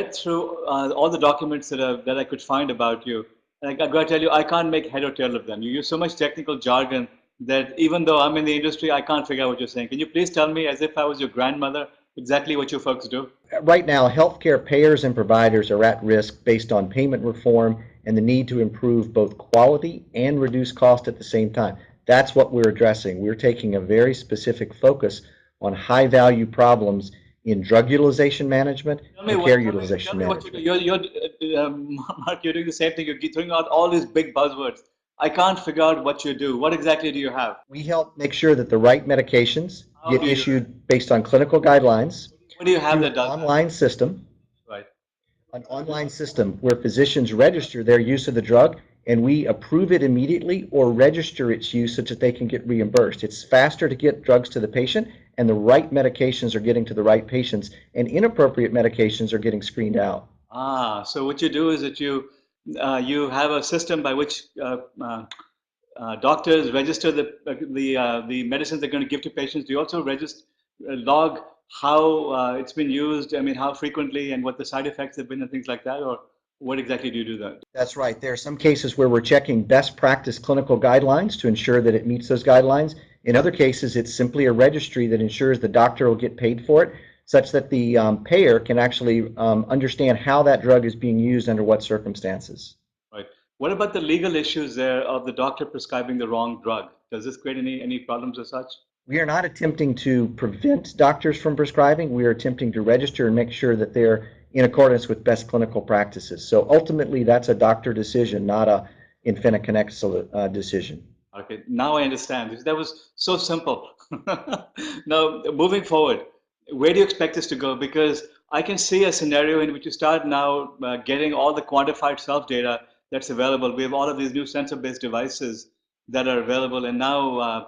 read through all the documents that I could find about you. And I got to tell you, I can't make head or tail of them. You use so much technical jargon that even though I'm in the industry, I can't figure out what you're saying. Can you please tell me, as if I was your grandmother, exactly what you folks do? Right now, healthcare payers and providers are at risk based on payment reform and the need to improve both quality and reduce cost at the same time. That's what we're addressing. We're taking a very specific focus on high value problems in drug utilization management Tell me and what. care Tell utilization me what you do. management. Mark, you're doing the same thing. You're throwing out all these big buzzwords. I can't figure out what you do. What exactly do you have? We help make sure that the right medications How get do you do that? issued based on clinical guidelines What do you have through that does that? Right. an online system where physicians register their use of the drug and we approve it immediately or register its use such that they can get reimbursed. It's faster to get drugs to the patient and the right medications are getting to the right patients and inappropriate medications are getting screened out. So what you do is that you have a system by which doctors register the medicines they're going to give to patients. Do you also register log how it's been used? I mean, how frequently and what the side effects have been and things like that, or what exactly do you do that? That's right. There are some cases where we're checking best practice clinical guidelines to ensure that it meets those guidelines. In other cases, it's simply a registry that ensures the doctor will get paid for it, such that the payer can actually understand how that drug is being used under what circumstances. Right. What about the legal issues there of the doctor prescribing the wrong drug? Does this create any problems as such? We are not attempting to prevent doctors from prescribing. We are attempting to register and make sure that they're in accordance with best clinical practices. So ultimately, that's a doctor decision, not a Infina Connect decision. Okay, now I understand. That was so simple. Now, moving forward, where do you expect this to go? Because I can see a scenario in which you start now getting all the quantified self data that's available. We have all of these new sensor-based devices that are available, and now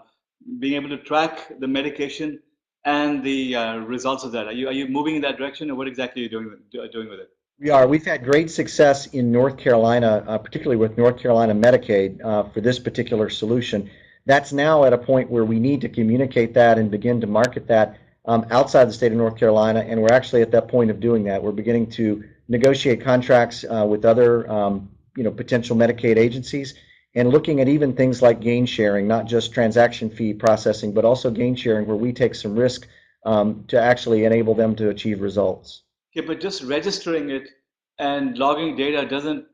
being able to track the medication and the results of that. Are you moving in that direction, or what exactly are you doing with it? We are. We've had great success in North Carolina, particularly with North Carolina Medicaid for this particular solution. That's now at a point where we need to communicate that and begin to market that outside the state of North Carolina, and we're actually at that point of doing that. We're beginning to negotiate contracts with other potential Medicaid agencies and looking at even things like gain sharing, not just transaction fee processing, but also gain sharing where we take some risk to actually enable them to achieve results. Yeah, but just registering it and logging data doesn't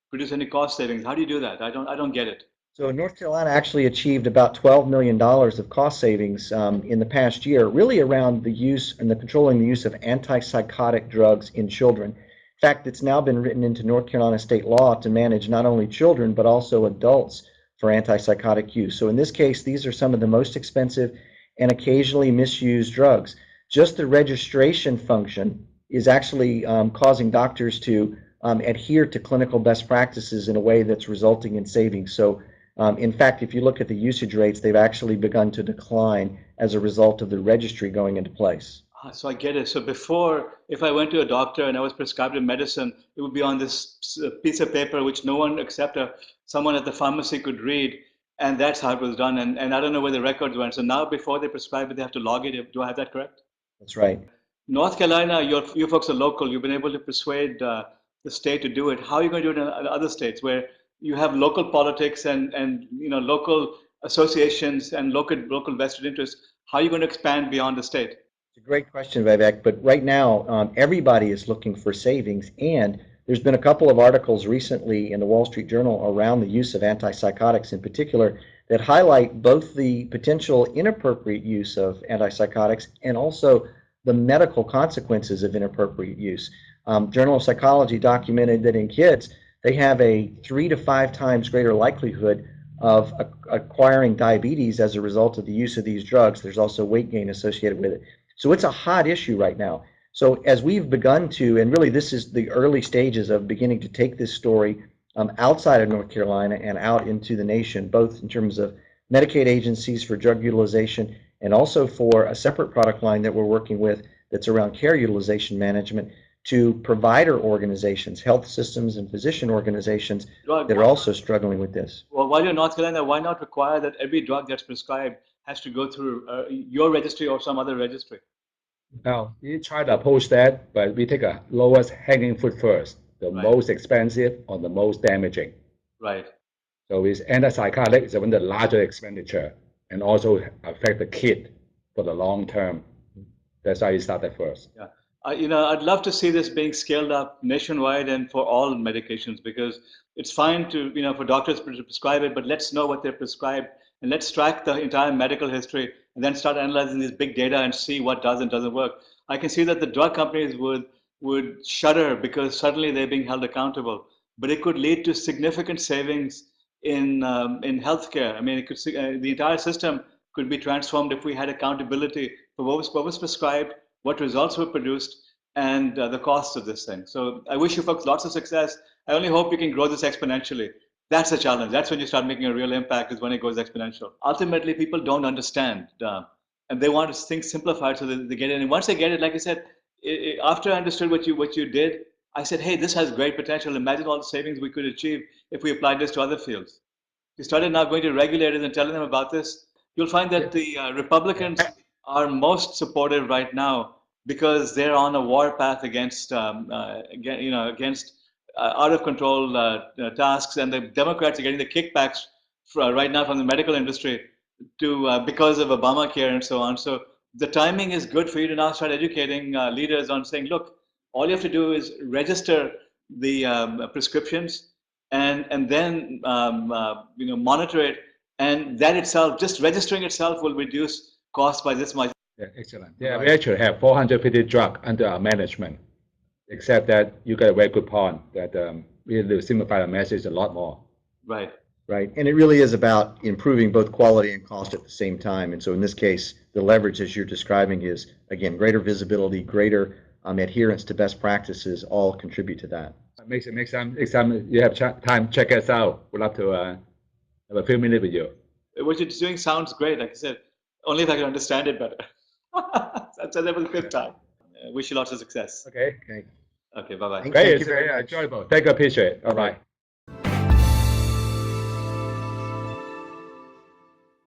produce any cost savings. How do you do that? I don't get it. So North Carolina actually achieved about $12 million of cost savings in the past year, really around the use and the controlling the use of antipsychotic drugs in children. In fact, it's now been written into North Carolina state law to manage not only children but also adults for antipsychotic use. So in this case, these are some of the most expensive and occasionally misused drugs. Just the registration function is actually causing doctors to adhere to clinical best practices in a way that's resulting in savings. So in fact, if you look at the usage rates, they've actually begun to decline as a result of the registry going into place. So I get it. So before, if I went to a doctor and I was prescribed a medicine, it would be on this piece of paper which no one except someone at the pharmacy could read, and that's how it was done. And I don't know where the records went. So now, before they prescribe it, they have to log it. Do I have that correct? That's right. North Carolina, you folks are local. You've been able to persuade the state to do it. How are you going to do it in other states where you have local politics and local associations and local vested interests? How are you going to expand beyond the state? It's a great question, Vivek, but right now everybody is looking for savings, and there's been a couple of articles recently in the Wall Street Journal around the use of antipsychotics in particular that highlight both the potential inappropriate use of antipsychotics and also the medical consequences of inappropriate use. Journal of Psychology documented that in kids, they have a 3 to 5 times greater likelihood of acquiring diabetes as a result of the use of these drugs. There's also weight gain associated with it. So it's a hot issue right now. So as we've begun to, and really this is the early stages of beginning to take this story outside of North Carolina and out into the nation, both in terms of Medicaid agencies for drug utilization and also for a separate product line that we're working with that's around care utilization management to provider organizations, health systems and physician organizations that are also struggling with this. Well, while you're in North Carolina, why not require that every drug that's prescribed has to go through your registry or some other registry? Now, we try to approach that, but we take a lowest hanging fruit first, the Right, most expensive or the most damaging. right. So it's antipsychotic is one of the larger expenditure and also affect the kid for the long term. That's why we started first. Yeah. I'd love to see this being scaled up nationwide and for all medications because it's fine to, for doctors to prescribe it, but let's know what they're prescribed and let's track the entire medical history and then start analyzing this big data and see what does and doesn't work. I can see that the drug companies would shudder because suddenly they're being held accountable, but it could lead to significant savings in healthcare. I mean, the entire system could be transformed if we had accountability for what was prescribed, what results were produced, and the cost of this thing. So I wish you folks lots of success. I only hope you can grow this exponentially. That's the challenge. That's when you start making a real impact, is when it goes exponential. Ultimately, people don't understand, and they want things simplified so that they get it. And once they get it, like I said, after I understood what you did, I said, hey, this has great potential. Imagine all the savings we could achieve if we applied this to other fields. You started now going to regulators and telling them about this, you'll find Yeah. that the Republicans are most supportive right now because they're on a war path against, against out of control tasks, and the Democrats are getting the kickbacks right now from the medical industry to because of Obamacare and so on. So the timing is good for you to now start educating leaders on saying, look, all you have to do is register the prescriptions and then monitor it, and that itself, just registering itself, will reduce costs by this much. Yeah, excellent. Yeah, we Right, actually have 450 drugs under our management, except that you got a very good point that we need to simplify the message a lot more. right, Right. And it really is about improving both quality and cost at the same time. And so in this case, the leverage, as you're describing, is again greater visibility, greater adherence to best practices, all contribute to that. Next time you have time, check us out. We'd love to have a few minutes with you. what you're doing sounds great. Like I said, only if I can understand it better. So that was a good time. Wish you lots of success. Okay. Okay. Okay, bye bye. Thank Great. you It's very very much. enjoyable. Thank you. Appreciate it. All right.